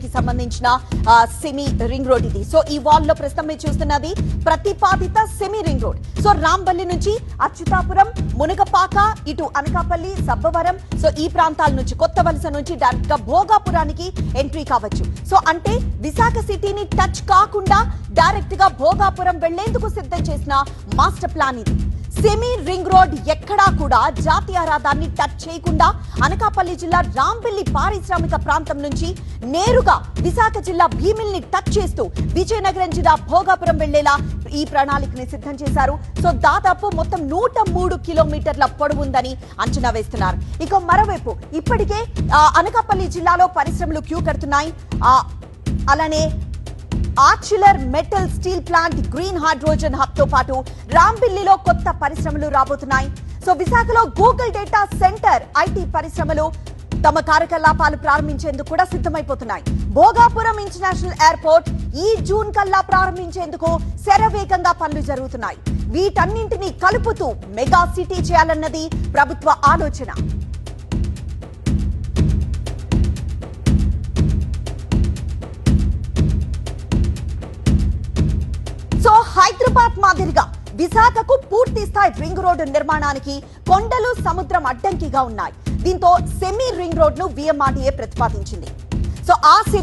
కి సంబంధించిన semi ring road ఇది. సో ఈ వాల్ లో ప్రస్తుతం మీరు చూస్తున్నది ప్రతిపాదిత semi ring road. So Rambilli నుంచి అచ్యుతాపురం, మునగపాక, ఇటు అనకాపల్లి, సబ్బవరం, సో ఈ ప్రాంతాల నుంచి కొత్త వలస నుంచి డైరెక్ట్ గా భోగాపురానికి ఎంట్రీ కావచ్చు. సో అంటే విశాఖ సిటీని టచ్ కాకుండా డైరెక్ట్ గా భోగాపురం వెళ్లేందుకు సిద్ధం చేసిన మాస్టర్ ప్లాన్ ఇది. సెమీ రింగ్ రోడ్ ఎక్కడా కూడా జాతీయ రహదారిని టచ్ చేయకుండా అనకాపల్లి జిల్లా రాంబిల్లి పారిశ్రామిక ప్రాంతం నుంచి నేరుగా విశాఖ జిల్లా భీమిల్ని టచ్ చేస్తూ విజయనగరం జిల్లా భోగాపురం వెళ్లేలా ఈ ప్రణాళికని సిద్ధం చేశారు. సో దాదాపు మొత్తం 103 కిలోమీటర్ల పొడవు ఉందని అంచనా వేస్తున్నారు. ఇక మరోవైపు ఇప్పటికే అనకాపల్లి జిల్లాలో పరిశ్రమలు క్యూ కడుతున్నాయి. అలానే Arcelor Mittal steel plant, green hydrogen hub తో పాటు రాంబిల్లిలో కొత్త పరిశ్రమలు రాబోతున్నాయి. సో విశాఖలో గూగుల్ డేటా సెంటర్, ఐటీ పరిశ్రమలు తమ కార్యకలాపాలు ప్రారంభించేందుకు కూడా సిద్ధమైపోతున్నాయి. భోగాపురం ఇంటర్నేషనల్ ఎయిర్పోర్ట్ ఈ జూన్ కల్లా ప్రారంభించేందుకు శరవేగంగా పనులు జరుగుతున్నాయి. వీటన్నింటినీ కలుపుతూ మెగా సిటీ చేయాలన్నది ప్రభుత్వ ఆలోచన. సో హైదరాబాద్ మాదిరిగా విశాఖకు పూర్తి స్థాయి రింగ్ రోడ్డు నిర్మాణానికి కొండలు, సముద్రం అడ్డంకిగా ఉన్నాయి. దీంతో సెమీ రింగ్ రోడ్ ను VMRDA ప్రతిపాదించింది. సో ఆ